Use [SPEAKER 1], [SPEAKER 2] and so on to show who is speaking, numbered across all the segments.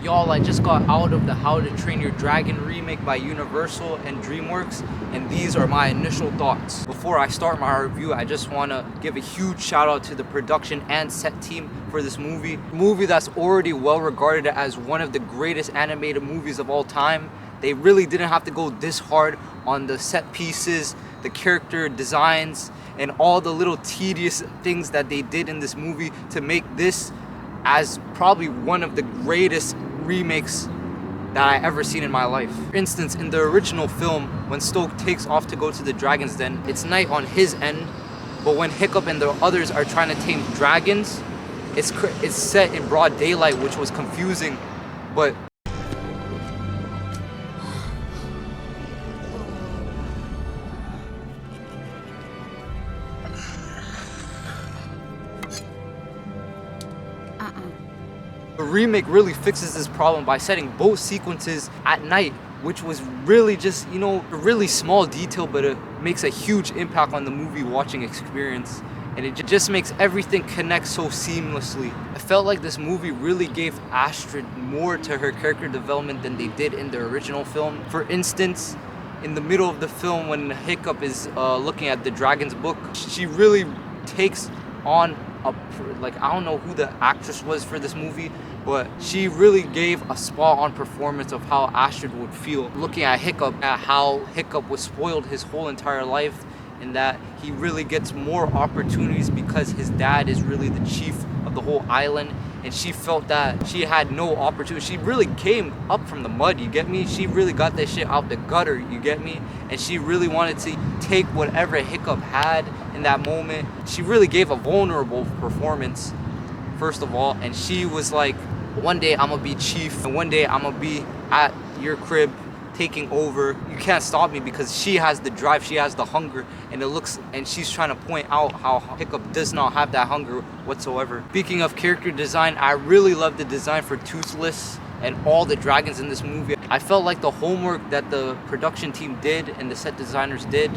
[SPEAKER 1] Y'all, I just got out of the How to Train Your Dragon remake by Universal and DreamWorks, and these are my initial thoughts. Before I start my review, I just want to give a huge shout out to the production and set team for this movie. A movie that's already well regarded as one of the greatest animated movies of all time. They really didn't have to go this hard on the set pieces, the character designs, and all the little tedious things that they did in this movie to make this as probably one of the greatest remakes that I ever seen in my life. For instance, in the original film, when Stoke takes off to go to the Dragon's Den, it's night on his end, but when Hiccup and the others are trying to tame dragons, it's set in broad daylight, which was confusing, but the remake really fixes this problem by setting both sequences at night, which was really just, a really small detail, but it makes a huge impact on the movie watching experience. And it just makes everything connect so seamlessly. I felt like this movie really gave Astrid more to her character development than they did in the original film. For instance, in the middle of the film when Hiccup is looking at the dragon's book, she really takes on I don't know who the actress was for this movie, but she really gave a spot-on performance of how Astrid would feel looking at Hiccup, at how Hiccup was spoiled his whole entire life, and that he really gets more opportunities because his dad is really the chief of the whole island, and she felt that she had no opportunity. She really came up from the mud, you get me? She really got that shit out the gutter, you get me? And she really wanted to take whatever Hiccup had in that moment. She really gave a vulnerable performance, first of all, and she was like, one day I'm gonna be chief, and one day I'm gonna be at your crib taking over. You can't stop me, because she has the drive, she has the hunger, and she's trying to point out how Hiccup does not have that hunger whatsoever. Speaking of character design, I really love the design for Toothless and all the dragons in this movie. I felt like the homework that the production team did and the set designers did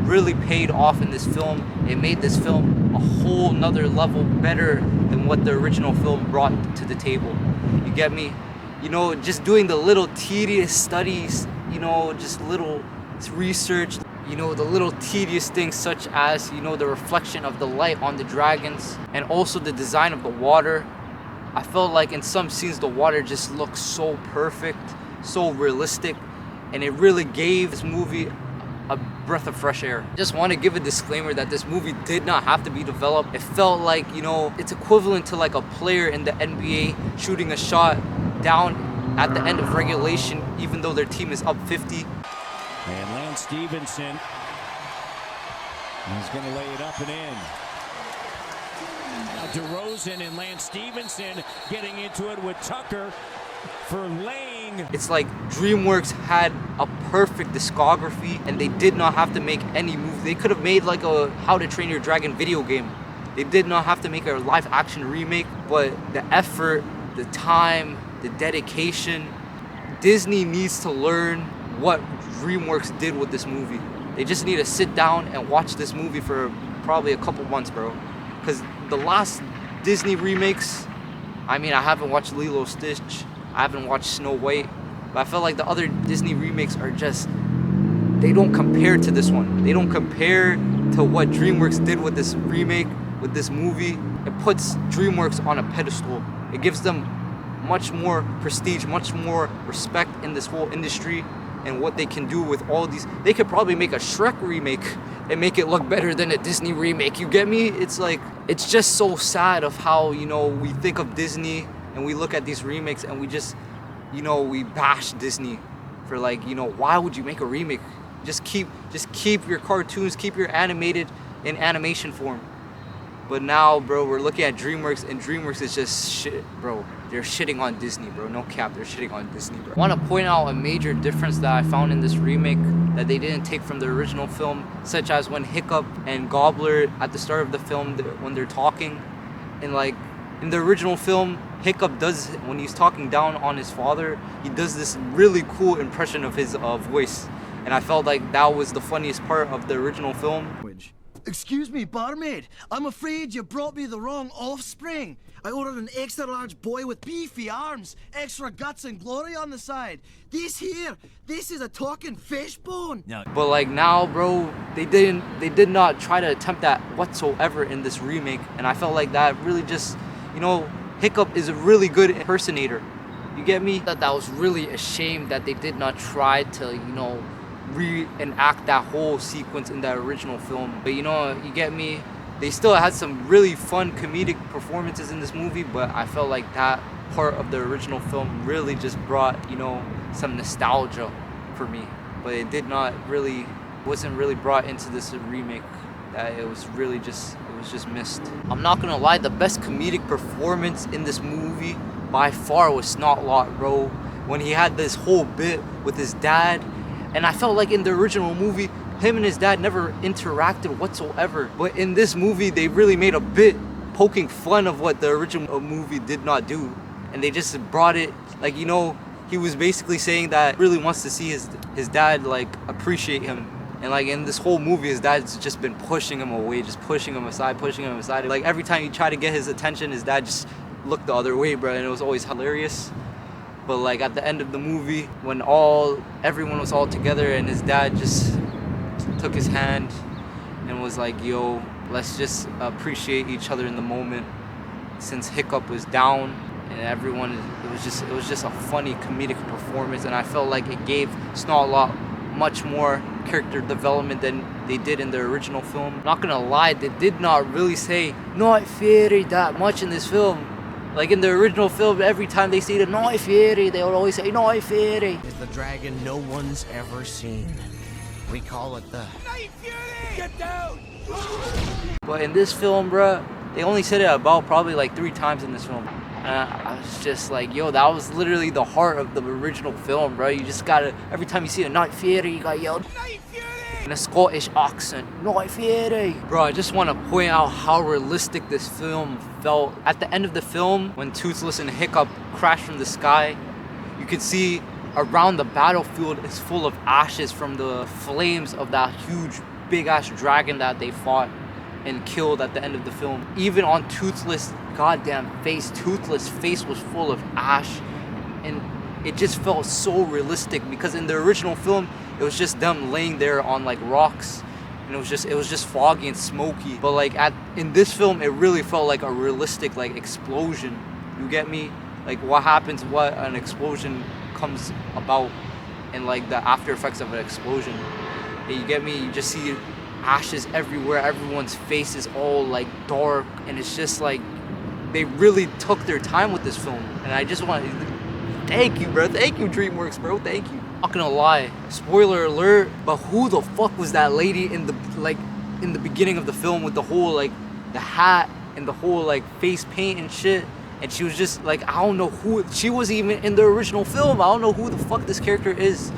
[SPEAKER 1] really paid off in this film. It made this film a whole nother level better than what the original film brought to the table. You get me? Just doing the little tedious studies, just little research, the little tedious things such as, the reflection of the light on the dragons, and also the design of the water. I felt like in some scenes the water just looked so perfect, so realistic, and it really gave this movie a breath of fresh air. Just want to give a disclaimer that this movie did not have to be developed. It felt like, it's equivalent to like a player in the NBA shooting a shot down at the end of regulation, even though their team is up 50.
[SPEAKER 2] And Lance Stevenson is going to lay it up and in. Now DeRozan and Lance Stevenson getting into it with Tucker for laying.
[SPEAKER 1] It's like DreamWorks had a perfect discography, and they did not have to make any move. They could have made like a How to Train Your Dragon video game. They did not have to make a live action remake, but the effort, the time, the dedication, Disney needs to learn what DreamWorks did with this movie. They just need to sit down and watch this movie for probably a couple months, bro. Because the last Disney remakes, I haven't watched Lilo & Stitch, I haven't watched Snow White, but I feel like the other Disney remakes are just, they don't compare to this one. They don't compare to what DreamWorks did with this remake, with this movie. It puts DreamWorks on a pedestal. It gives them much more prestige, much more respect in this whole industry, and what they can do with all these. They could probably make a Shrek remake and make it look better than a Disney remake, you get me? It's like, it's just so sad of how, we think of Disney and we look at these remakes and we just, we bash Disney for like, why would you make a remake? Just keep your cartoons, keep your animated in animation form. But now, bro, we're looking at DreamWorks, and DreamWorks is just shit, bro. They're shitting on Disney, bro. No cap, they're shitting on Disney, bro. I want to point out a major difference that I found in this remake that they didn't take from the original film, such as when Hiccup and Gobbler at the start of the film, when they're talking, and like in the original film, Hiccup does, when he's talking down on his father, he does this really cool impression of his voice, and I felt like that was the funniest part of the original film.
[SPEAKER 3] Excuse me, barmaid. I'm afraid you brought me the wrong offspring. I ordered an extra large boy with beefy arms, extra guts and glory on the side. This is a talking fish bone.
[SPEAKER 1] No. But like now, bro, they did not try to attempt that whatsoever in this remake, and I felt like that really just, you know, Hiccup is a really good impersonator. You get me? That was really a shame that they did not try to, you know, reenact that whole sequence in that original film. But you know, you get me? They still had some really fun comedic performances in this movie, but I felt like that part of the original film really just brought, you know, some nostalgia for me. But it wasn't really brought into this remake. That it was just missed. I'm not gonna lie, the best comedic performance in this movie by far was Snotlot, bro. When he had this whole bit with his dad. And I felt like in the original movie, him and his dad never interacted whatsoever. But in this movie, they really made a bit poking fun of what the original movie did not do. And they just brought it, like, you know, he was basically saying that he really wants to see his dad, like, appreciate him. And like in this whole movie, his dad's just been pushing him away, just pushing him aside. Like every time he tried to get his attention, his dad just looked the other way, bro. And it was always hilarious. But like at the end of the movie, when everyone was all together and his dad just took his hand and was like, yo, let's just appreciate each other in the moment, since Hiccup was down and everyone, it was just a funny comedic performance. And I felt like it gave Snotlot much more character development than they did in the original film. Not gonna lie, they did not really say Night Fury that much in this film. Like in the original film, every time they say the Night Fury, they would always say Night Fury.
[SPEAKER 4] Is the dragon no one's ever seen. We call it the Night Fury! Get down!
[SPEAKER 1] But in this film, bruh, they only said it about probably like 3 times in this film. And I was just like, yo, that was literally the heart of the original film, bro. You just gotta, every time you see a Night Fury, you gotta yell Night Fury! In a Scottish accent, Night Fury! Bro, I just want to point out how realistic this film felt. At the end of the film, when Toothless and Hiccup crash from the sky, you could see around the battlefield is full of ashes from the flames of that huge, big-ass dragon that they fought and killed at the end of the film. Even on Toothless' goddamn face, Toothless' face was full of ash, and it just felt so realistic, because in the original film it was just them laying there on like rocks, and it was just foggy and smoky. But like in this film, it really felt like a realistic like explosion. You get me? Like what happens, what an explosion comes about, and like the after effects of an explosion. And you get me? You just see ashes everywhere, everyone's face is all like dark, and it's just like they really took their time with this film. And I just want to thank you, bro. Thank you, DreamWorks, bro. Thank you. Not gonna lie, spoiler alert, but who the fuck was that lady in the beginning of the film with the whole like the hat and the whole like face paint and shit? And she was just like, I don't know who, she wasn't even in the original film. I don't know who the fuck this character is.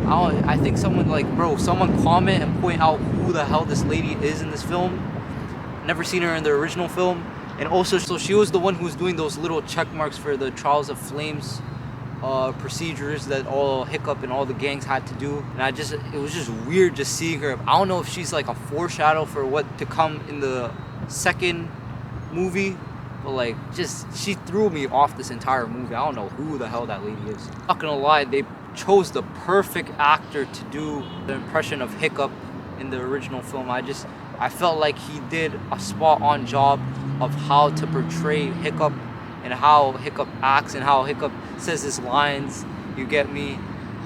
[SPEAKER 1] I think someone comment and point out who the hell this lady is in this film. Never seen her in the original film. And also, so she was the one who was doing those little check marks for the Trials of Flames procedures that all Hiccup and all the gangs had to do. And it was just weird just seeing her. I don't know if she's like a foreshadow for what to come in the second movie, but like she threw me off this entire movie. I don't know who the hell that lady is. Not gonna lie, they chose the perfect actor to do the impression of Hiccup in the original film. I felt like he did a spot-on job of how to portray Hiccup and how Hiccup acts and how Hiccup says his lines, you get me?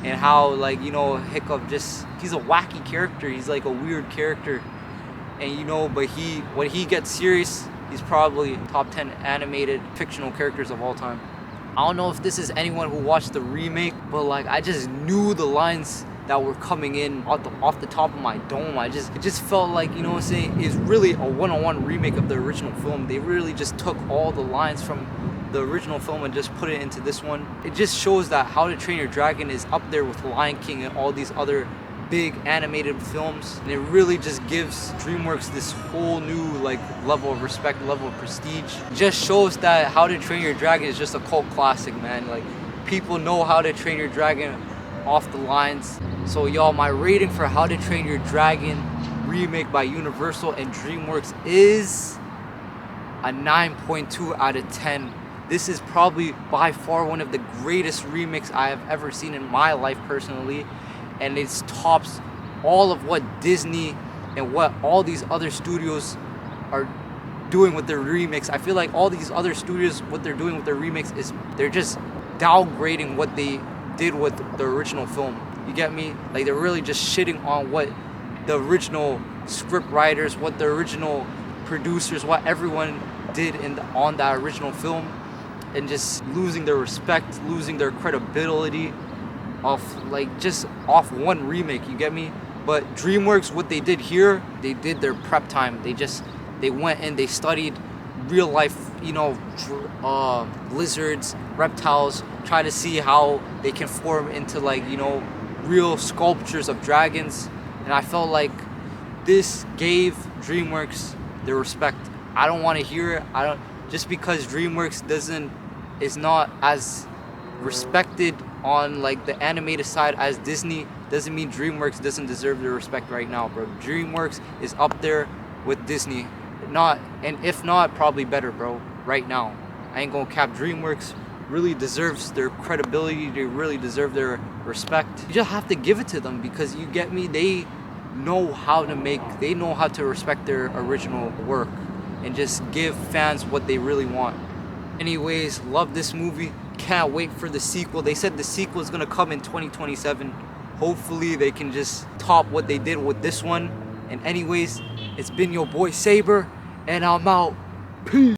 [SPEAKER 1] And how, like, you know, Hiccup he's a wacky character. He's like a weird character. And you know, but when he gets serious, he's probably top 10 animated fictional characters of all time. I don't know if this is anyone who watched the remake, but like I just knew the lines that were coming in off the top of my dome. It just felt like, you know what I'm saying, it's really a one-on-one remake of the original film. They really just took all the lines from the original film and just put it into this one. It just shows that How to Train Your Dragon is up there with Lion King and all these other big animated films, and it really just gives DreamWorks this whole new like level of respect, level of prestige. It just shows that How to Train Your Dragon is just a cult classic, man. Like, people know How to Train Your Dragon off the lines. So y'all, my rating for How to Train Your Dragon remake by Universal and DreamWorks is a 9.2 out of 10. This is probably by far one of the greatest remakes I have ever seen in my life personally, and it tops all of what Disney and what all these other studios are doing with their remakes. I feel like all these other studios, what they're doing with their remakes is they're just downgrading what they did with the original film. You get me? Like, they're really just shitting on what the original script writers, what the original producers, what everyone did on that original film, and just losing their respect, losing their credibility off one remake. You get me? But DreamWorks, what they did here, they did their prep time. They went and they studied real life, lizards, reptiles, try to see how they can form into real sculptures of dragons. And I felt like this gave DreamWorks their respect. I don't want to hear it. Just because DreamWorks is not as respected on the animated side as Disney doesn't mean DreamWorks doesn't deserve the respect right now, bro. DreamWorks is up there with Disney. If not, probably better, bro, right now. I ain't gonna cap. DreamWorks really deserves their credibility. They really deserve their respect. You just have to give it to them, because you get me, they know how to respect their original work and just give fans what they really want. Anyways, love this movie. Can't wait for the sequel. They said the sequel is gonna come in 2027. Hopefully they can just top what they did with this one. And anyways, it's been your boy Sayburr, and I'm out. Peace.